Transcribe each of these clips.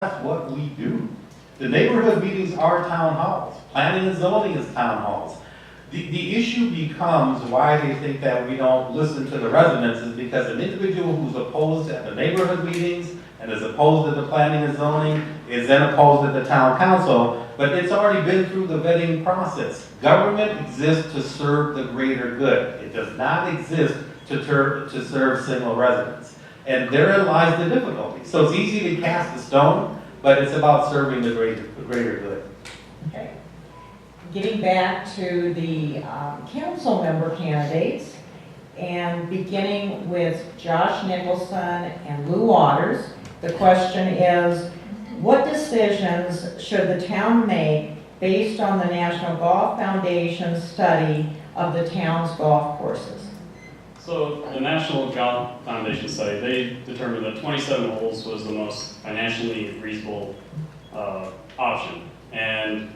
That's what we do. The neighborhood meetings are town halls. Planning and zoning is town halls. The issue becomes why they think that we don't listen to the residents is because an individual who's opposed at the neighborhood meetings and is opposed to the planning and zoning is then opposed at the town council, but it's already been through the vetting process. Government exists to serve the greater good. It does not exist to serve single residents. And therein lies the difficulty. So it's easy to cast a stone, but it's about serving the greater good. Okay. Getting back to the council member candidates, and beginning with Josh Nicholson and Lou Waters, the question is, what decisions should the town make based on the National Golf Foundation's study of the town's golf courses? So the National Golf Foundation study, they determined that 27 holes was the most financially reasonable option. And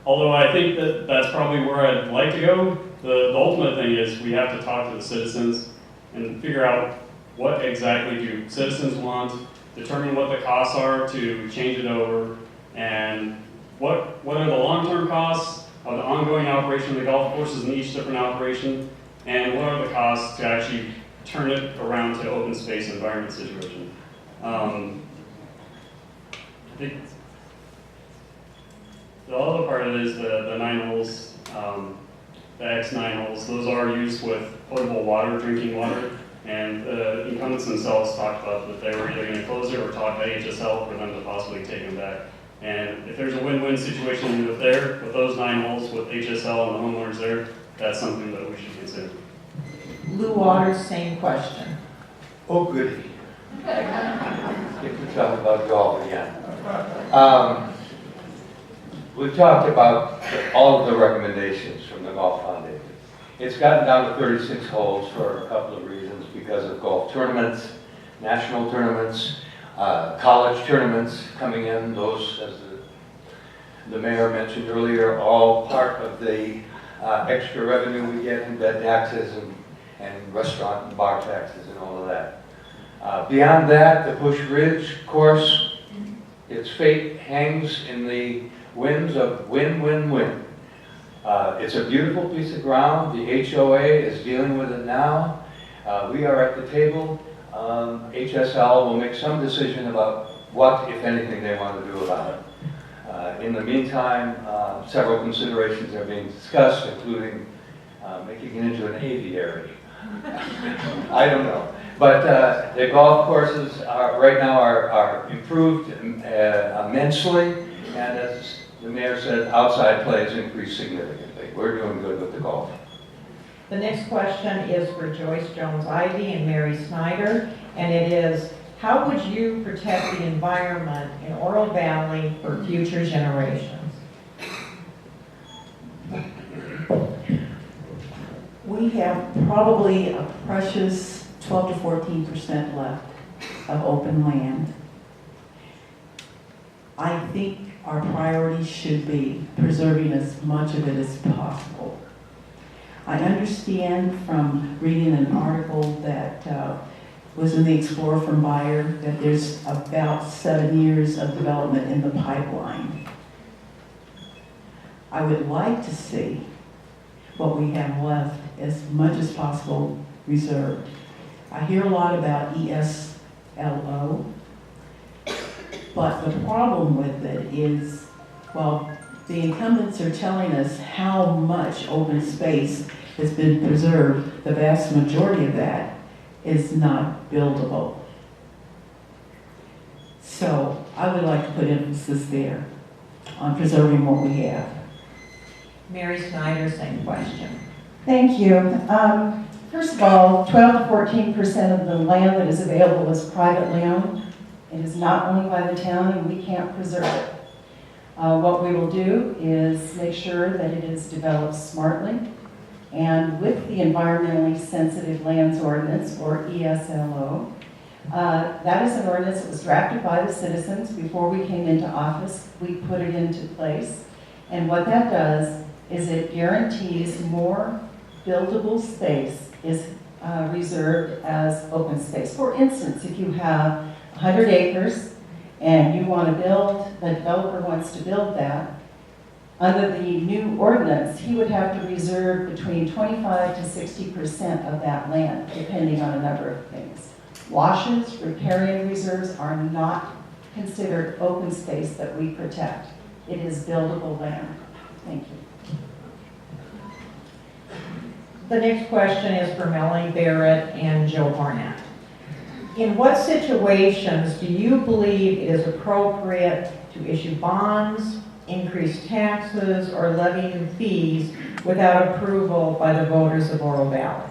although I think that that's probably where I'd like to go, the ultimate thing is we have to talk to the citizens and figure out what exactly do citizens want, determine what the costs are to change it over, and what are the long-term costs of the ongoing operation of the golf courses in each different operation, and what are the costs to actually turn it around to open space environment situation. I think the other part of it is the 9 holes, the X9 holes. Those are used with potable water, drinking water, and the incumbents themselves talked about that they were either going to close it or talk to HSL for them to possibly take them back. And if there's a win-win situation with those 9 holes with HSL and the homeowners there, that's something that we should consider. Lou Waters, same question. Oh, goody. Get to talk about golf again. We've talked about all of the recommendations from the Golf Foundation. It's gotten down to 36 holes for a couple of reasons, because of golf tournaments, national tournaments, college tournaments coming in. Those, as the mayor mentioned earlier, all part of the extra revenue we get in bed taxes and restaurant and bar taxes and all of that. Beyond that, the Bush Ridge course, its fate hangs in the winds of win-win-win. It's a beautiful piece of ground. The HOA is dealing with it now. We are at the table. HSL will make some decision about what, if anything, they want to do about it. In the meantime, several considerations are being discussed, including making it into an aviary. I don't know. But the golf courses right now are improved immensely, and as the mayor said, outside play has increased significantly. We're doing good with the golf. The next question is for Joyce Jones-Ivy and Mary Snyder, and it is, how would you protect the environment in Oro Valley for future generations? We have probably a precious 12 to 14% left of open land. I think our priority should be preserving as much of it as possible. I understand from reading an article that was in the Explorer from Bayer that there's about 7 years of development in the pipeline. I would like to see what we have left as much as possible reserved. I hear a lot about ESLO, but the problem with it is, well, the incumbents are telling us how much open space has been preserved. The vast majority of that is not buildable. So I would like to put emphasis there on preserving what we have. Mary Snyder, same question. Thank you. First of all, 12 to 14% of the land that is available is privately owned. It is not owned by the town, and we can't preserve it. What we will do is make sure that it is developed smartly, and with the Environmentally Sensitive Lands Ordinance, or ESLO. That is an ordinance that was drafted by the citizens before we came into office. We put it into place, and what that does is it guarantees more buildable space is reserved as open space. For instance, if you have 100 acres and you want to build, the developer wants to build that, under the new ordinance, he would have to reserve between 25 to 60% of that land, depending on a number of things. Washes, riparian reserves are not considered open space that we protect. It is buildable land. Thank you. The next question is for Melanie Barrett and Joe Barnett. In what situations do you believe it is appropriate to issue bonds, increase taxes, or levy new fees without approval by the voters of Oro Valley?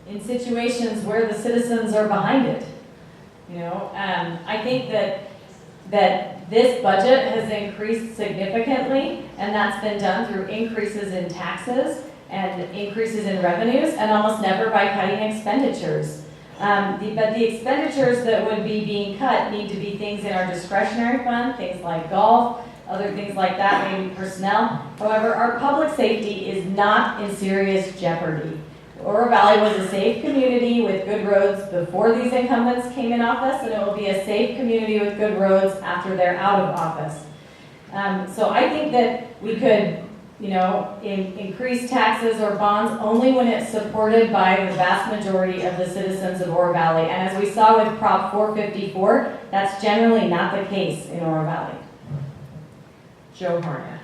In situations where the citizens are behind it. I think that this budget has increased significantly, and that's been done through increases in taxes and increases in revenues, and almost never by cutting expenditures. But the expenditures that would be being cut need to be things in our discretionary fund, things like golf, other things like that, maybe personnel. However, our public safety is not in serious jeopardy. Oro Valley was a safe community with good roads before these incumbents came in office, and it will be a safe community with good roads after they're out of office. So I think that we could, increase taxes or bonds only when it's supported by the vast majority of the citizens of Oro Valley. And as we saw with Prop 454, that's generally not the case in Oro Valley. Joe Barnett.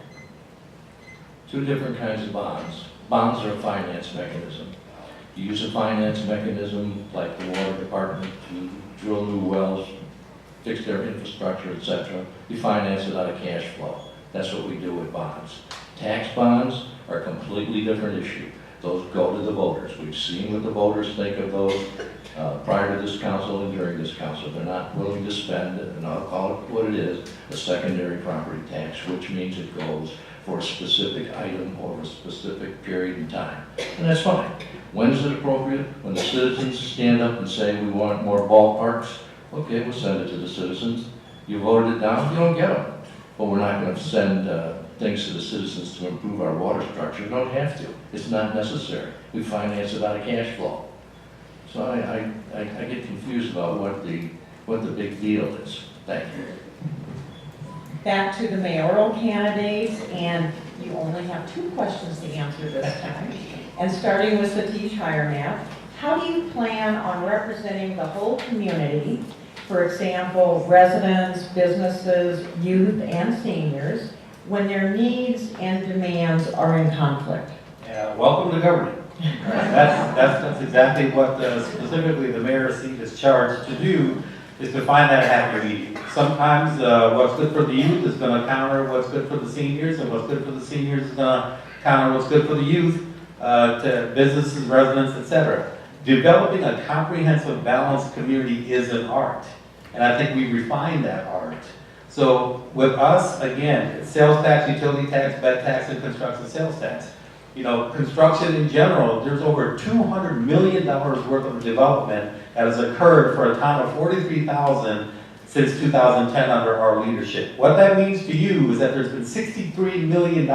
Two different kinds of bonds. Bonds are a finance mechanism. You use a finance mechanism like the water department to drill new wells, fix their infrastructure, etc. You finance it out of cash flow. That's what we do with bonds. Tax bonds are a completely different issue. Those go to the voters. We've seen what the voters think of those prior to this council and during this council. They're not willing to spend it, and I'll call it what it is, a secondary property tax, which means it goes for a specific item or a specific period in time. And that's fine. When is it appropriate? When the citizens stand up and say we want more ballparks, okay, we'll send it to the citizens. You voted it down, you don't get them. But we're not going to send things to the citizens to improve our water structure. We don't have to. It's not necessary. We finance it out of cash flow. So I get confused about what the big deal is. Thank you. Back to the mayoral candidates, and you only have 2 questions to answer this time. And starting with Satish Hiremath, how do you plan on representing the whole community, for example, residents, businesses, youth, and seniors, when their needs and demands are in conflict? Yeah, welcome to government. That's exactly what specifically the mayor's seat is charged to do, is to find that happy medium. Sometimes what's good for the youth is going to counter what's good for the seniors, and what's good for the seniors is going to counter what's good for the youth, to businesses, residents, etc. Developing a comprehensive, balanced community is an art, and I think we refine that art. So with us, again, it's sales tax, utility tax, bed tax, and construction sales tax. Construction in general, there's over $200 million worth of development that has occurred for a town of 43,000 since 2010 under our leadership. What that means to you is that there's been $63 million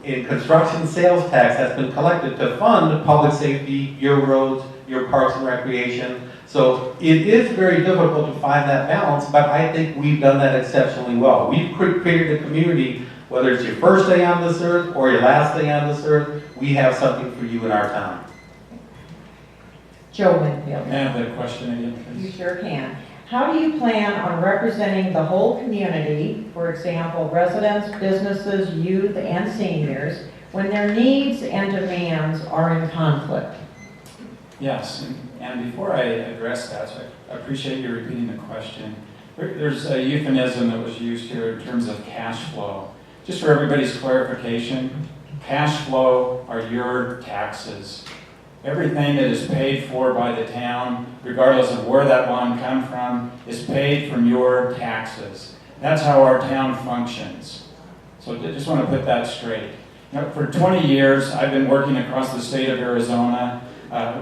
in construction sales tax that's been collected to fund public safety, your roads, your parks and recreation. So it is very difficult to find that balance, but I think we've done that exceptionally well. We've created a community, whether it's your first day on this earth or your last day on this earth, we have something for you in our town. Joe Winfield. May I have that question again, You please? sure can. How do you plan on representing the whole community, for example, residents, businesses, youth, and seniors, when their needs and demands are in conflict? Yes, and before I address that, so I appreciate you repeating the question. There's a euphemism that was used here in terms of cash flow. Just for everybody's clarification, cash flow are your taxes. Everything that is paid for by the town, regardless of where that bond comes from, is paid from your taxes. That's how our town functions. So I just want to put that straight. For 20 years, I've been working across the state of Arizona,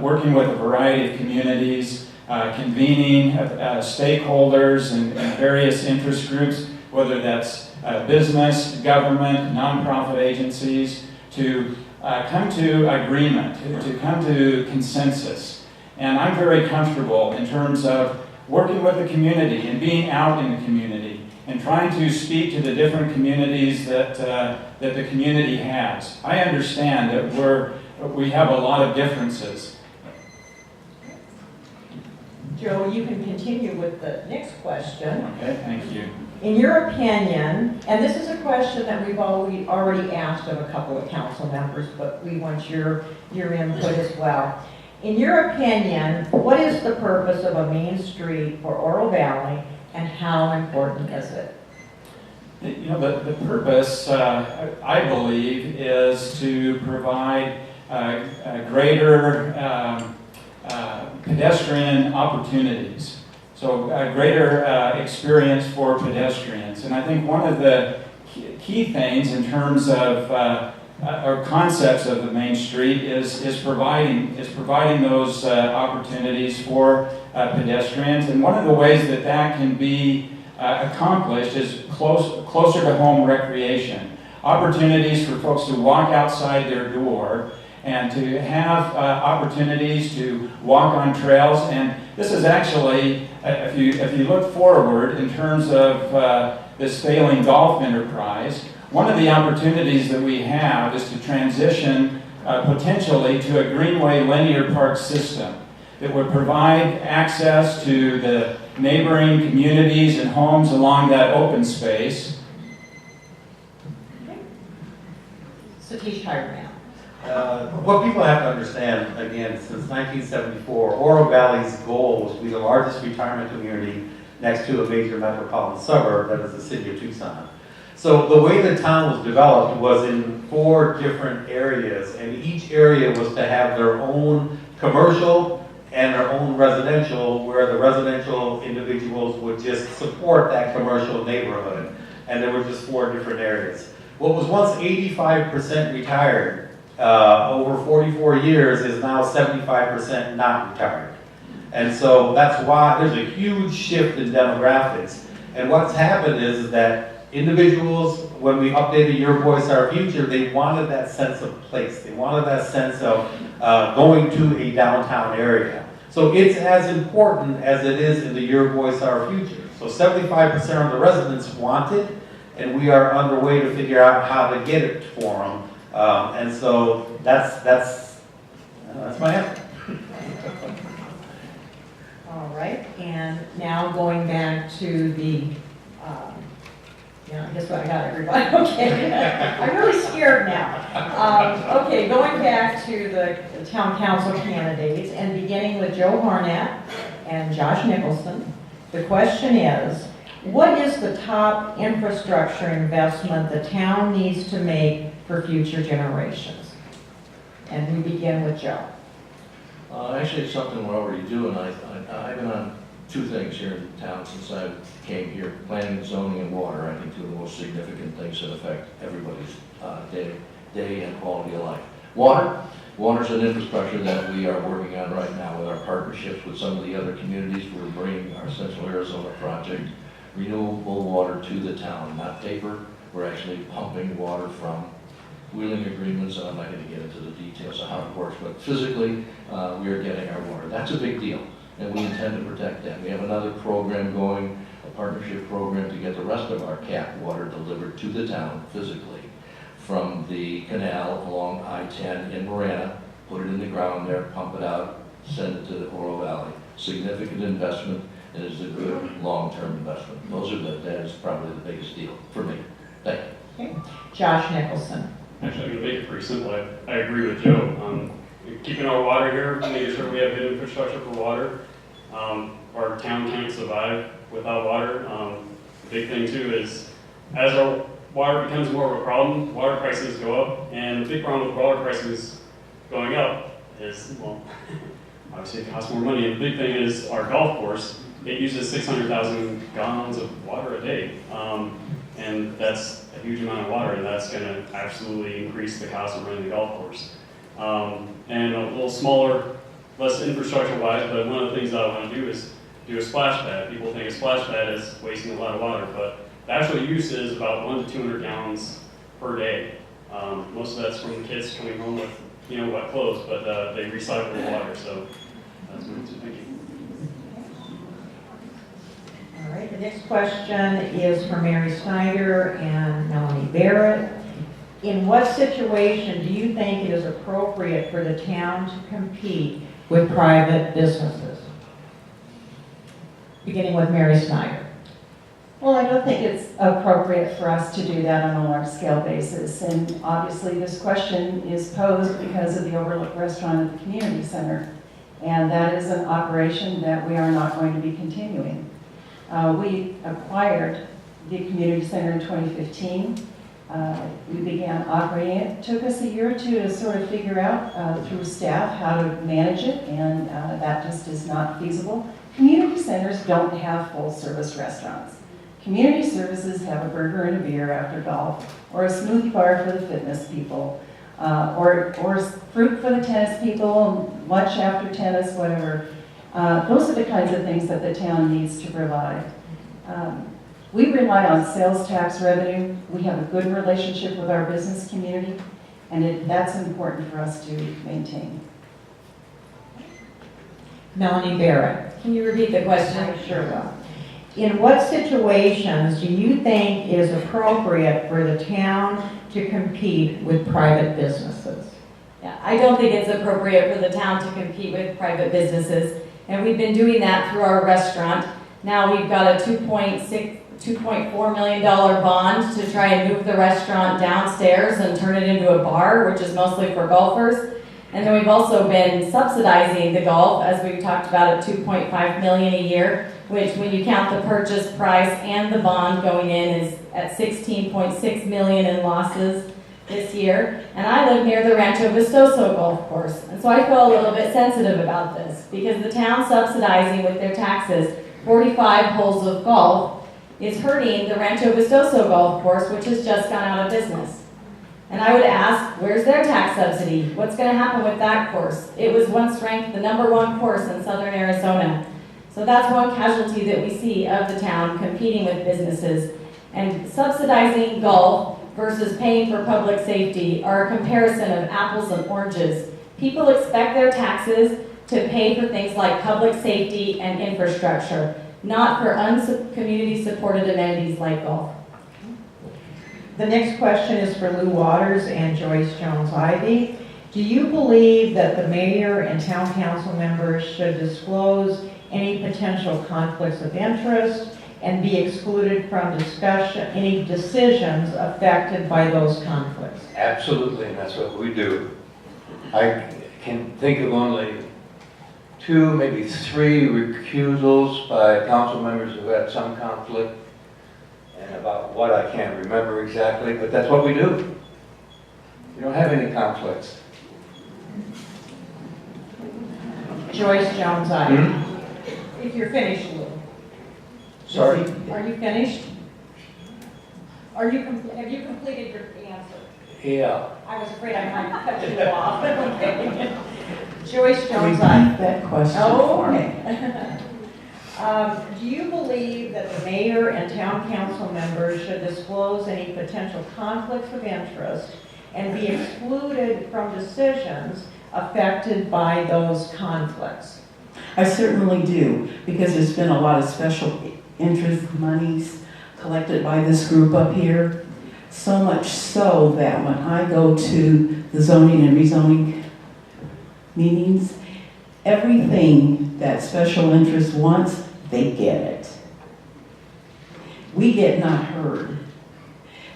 working with a variety of communities, convening stakeholders and various interest groups, whether that's business, government, nonprofit agencies, to come to agreement, to come to consensus. And I'm very comfortable in terms of working with the community and being out in the community and trying to speak to the different communities that the community has. I understand that we have a lot of differences. Joe, you can continue with the next question. Okay, thank you. In your opinion, and this is a question that we've already asked of a couple of council members, but we want your input as well. In your opinion, what is the purpose of a main street for Oro Valley, and how important is it? You know, the purpose, I believe, is to provide greater pedestrian opportunities. So a greater experience for pedestrians. And I think one of the key things in terms of or concepts of the main street is providing those opportunities for pedestrians. And one of the ways that can be accomplished is closer to home recreation. Opportunities for folks to walk outside their door and to have opportunities to walk on trails. And this is actually, if you look forward in terms of this failing golf enterprise, one of the opportunities that we have is to transition potentially to a greenway linear park system that would provide access to the neighboring communities and homes along that open space. Satish Hireman. What people have to understand, again, since 1974, Oro Valley's goal was to be the largest retirement community next to a major metropolitan suburb, that is the city of Tucson. So the way the town was developed was in 4 different areas, and each area was to have their own commercial and their own residential, where the residential individuals would just support that commercial neighborhood. And there were just 4 different areas. What was once 85% retired over 44 years is now 75% not retired. And so that's why there's a huge shift in demographics. And what's happened is that individuals, when we updated Your Voice, Our Future, they wanted that sense of place. They wanted that sense of going to a downtown area. So it's as important as it is in the Your Voice, Our Future. So 75% of the residents want it, and we are underway to figure out how to get it for them. And so that's my answer. All right, and now going back to the, I guess I got everybody, okay. I'm really scared now. Okay, going back to the town council candidates and beginning with Joe Harnett and Josh Nicholson. The question is, what is the top infrastructure investment the town needs to make for future generations? And we begin with Joe. Actually, it's something we're already doing. I've been on 2 things here in town since I came here, planning, zoning, and water. I think 2 of the most significant things that affect everybody's day and quality of life. Water's an infrastructure that we are working on right now with our partnerships with some of the other communities. We're bringing our Central Arizona project, renewable water to the town, not paper. We're actually pumping water from wheeling agreements, and I'm not going to get into the details of how it works, but physically, we are getting our water. That's a big deal, and we intend to protect that. We have another program going, a partnership program to get the rest of our CAP water delivered to the town physically from the canal along I-10 in Marana, put it in the ground there, pump it out, send it to the Oro Valley. Significant investment, and it's a good long-term investment. That is probably the biggest deal for me. Thank you. Okay. Josh Nicholson. Actually, I'm going to make it pretty simple. I agree with Joe. Keeping our water here, making sure we have good infrastructure for water. Our town can't survive without water. The big thing too is as our water becomes more of a problem, water prices go up. And the big problem with water prices going up is, well, obviously it costs more money. And the big thing is our golf course, it uses 600,000 gallons of water a day. And that's a huge amount of water, and that's going to absolutely increase the cost of running the golf course. And a little smaller, less infrastructure-wise, but one of the things that I want to do is do a splash pad. People think a splash pad is wasting a lot of water, but the actual use is about 100 to 200 gallons per day. Most of that's from the kids coming home with, wet clothes, but they recycle the water, so that's what it's thinking. right, the next question is for Mary Snyder and Melanie Barrett. In what situation do you think it is appropriate for the town to compete with private businesses? Beginning with Mary Snyder. Well, I don't think it's appropriate for us to do that on a large-scale basis. And obviously, this question is posed because of the Overlook Restaurant at the Community Center. And that is an operation that we are not going to be continuing. We acquired the Community Center in 2015. We began operating it. It took us a year or two to sort of figure out through staff how to manage it, and that just is not feasible. Community centers don't have full-service restaurants. Community services have a burger and a beer after golf, or a smoothie bar for the fitness people, or fruit for the tennis people, lunch after tennis, whatever. Those are the kinds of things that the town needs to provide. We rely on sales tax revenue. We have a good relationship with our business community, and that's important for us to maintain. Melanie Barrett. Can you repeat the question? I sure will. In what situations do you think it is appropriate for the town to compete with private businesses? Yeah, I don't think it's appropriate for the town to compete with private businesses, and we've been doing that through our restaurant. Now we've got a $2.4 million bond to try and move the restaurant downstairs and turn it into a bar, which is mostly for golfers. And then we've also been subsidizing the golf, as we've talked about, at $2.5 million a year, which when you count the purchase price and the bond going in is at $16.6 million in losses this year. And I live near the Rancho Vistoso golf course. And so I feel a little bit sensitive about this because the town subsidizing with their taxes 45 holes of golf is hurting the Rancho Vistoso golf course, which has just gone out of business. And I would ask, where's their tax subsidy? What's going to happen with that course? It was once ranked the #1 course in southern Arizona. So that's one casualty that we see of the town competing with businesses. And subsidizing golf versus paying for public safety are a comparison of apples and oranges. People expect their taxes to pay for things like public safety and infrastructure, not for community-supported amenities like golf. The next question is for Lou Waters and Joyce Jones-Ivy. Do you believe that the mayor and town council members should disclose any potential conflicts of interest and be excluded from discussion, any decisions affected by those conflicts? Absolutely, and that's what we do. I can think of only 2, maybe 3 recusals by council members who had some conflict, and about what I can't remember exactly, but that's what we do. We don't have any conflicts. Joyce Jones-Ivy. If you're finished, Lou. Sorry? Are you finished? Have you completed your answer? Yeah. I was afraid I might cut you off. Okay. Joyce Repeat Jones-Ivy. that question Oh, for me. okay. Do you believe that the mayor and town council members should disclose any potential conflicts of interest and be excluded from decisions affected by those conflicts? I certainly do, because there's been a lot of special interest monies collected by this group up here. So much so that when I go to the zoning and rezoning meetings, everything that special interest wants, they get it. We get not heard.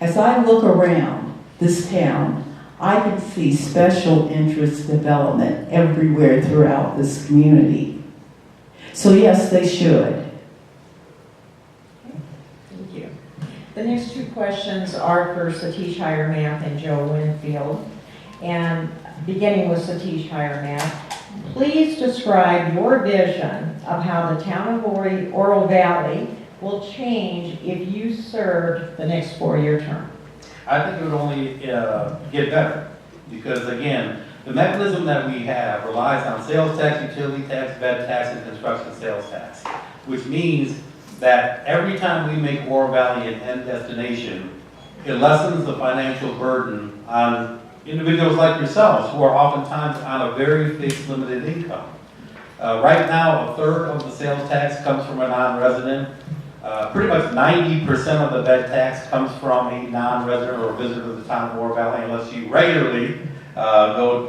As I look around this town, I can see special interest development everywhere throughout this community. So yes, they should. Thank you. The next 2 questions are for Satish Hiremath and Joe Winfield. And beginning with Satish Hiremath, please describe your vision of how the town of Oro Valley will change if you served the next 4-year term. I think it would only get better, because again, the mechanism that we have relies on sales tax, utility tax, bed tax, and construction sales tax, which means that every time we make Oro Valley an end destination, it lessens the financial burden on individuals like yourselves who are oftentimes on a very fixed limited income. Right now, 1/3 of the sales tax comes from a non-resident. Pretty much 90% of the bed tax comes from a non-resident or visitor to the Town of Oro Valley, unless you regularly go,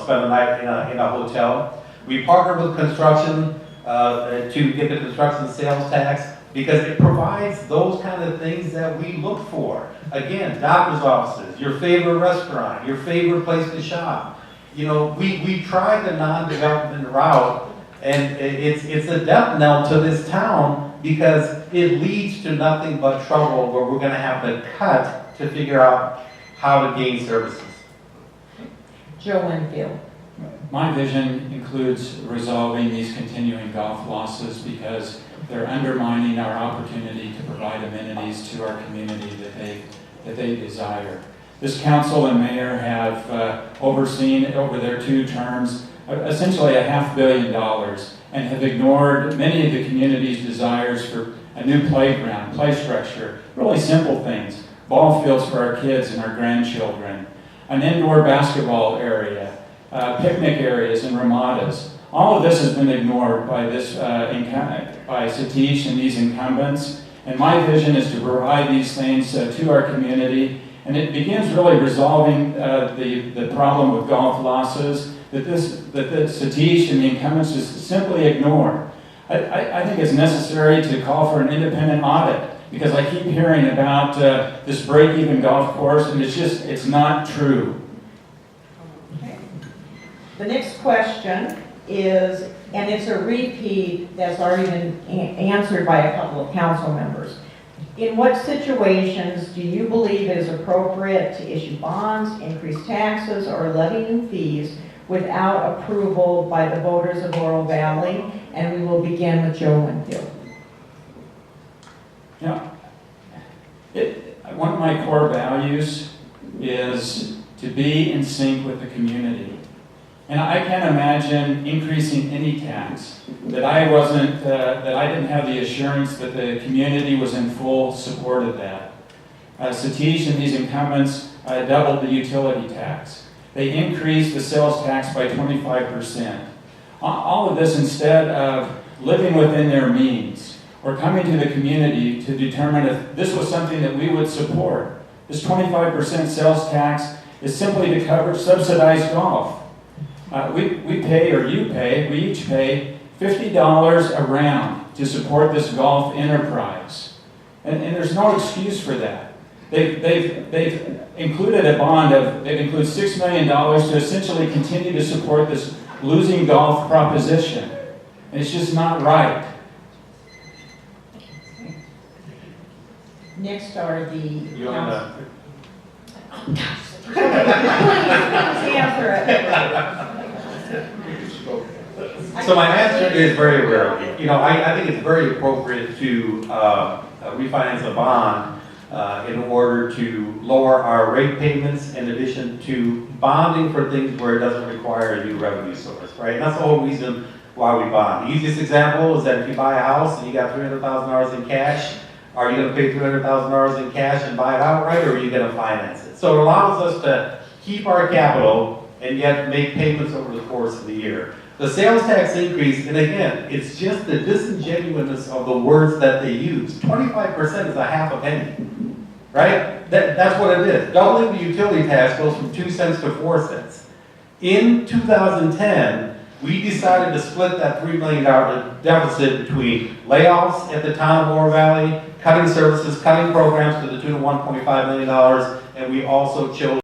spend the night in a hotel. We partner with construction to get the construction sales tax because it provides those kind of things that we look for. Again, doctor's offices, your favorite restaurant, your favorite place to shop. We tried the non-development route, and it's a death knell to this town because it leads to nothing but trouble where we're going to have to cut to figure out how to gain services. Joe Winfield. My vision includes resolving these continuing golf losses because they're undermining our opportunity to provide amenities to our community that they desire. This council and mayor have overseen over their 2 terms essentially $500 million and have ignored many of the community's desires for a new playground, play structure, really simple things, ball fields for our kids and our grandchildren, an indoor basketball area, picnic areas and ramadas. All of this has been ignored by by Satish and these incumbents. And my vision is to provide these things to our community. And it begins really resolving the problem with golf losses that Satish and the incumbents just simply ignore. I think it's necessary to call for an independent audit because I keep hearing about this break-even golf course, and it's not true. Okay. The next question is, and it's a repeat that's already been answered by a couple of council members. In what situations do you believe it is appropriate to issue bonds, increase taxes, or levy new fees without approval by the voters of Oro Valley? And we will begin with Joe Winfield. One of my core values is to be in sync with the community. And I can't imagine increasing any tax that I didn't have the assurance that the community was in full support of that. Satish and these incumbents doubled the utility tax. They increased the sales tax by 25%. All of this instead of living within their means or coming to the community to determine if this was something that we would support. This 25% sales tax is simply to cover subsidized golf. We pay, or you pay, we each pay $50 a round to support this golf enterprise. And there's no excuse for that. They've included a bond they've included $6 million to essentially continue to support this losing golf proposition. And it's just not right. Next are the You want to? Please answer it. So my answer is very rarely. I think it's very appropriate to refinance a bond in order to lower our rate payments in addition to bonding for things where it doesn't require a new revenue source, right? And that's the whole reason why we bond. The easiest example is that if you buy a house and you got $300,000 in cash, are you going to pay $300,000 in cash and buy it outright, or are you going to finance it? So it allows us to keep our capital and yet make payments over the course of the year. The sales tax increase, and again, it's just the disingenuousness of the words that they use. 25% is a half a penny, right? That's what it is. Doubling the utility tax goes from 2 cents to 4 cents. In 2010, we decided to split that $3 million deficit between layoffs at the Town of Oro Valley, cutting services, cutting programs to the tune of $1.5 million, and we also chose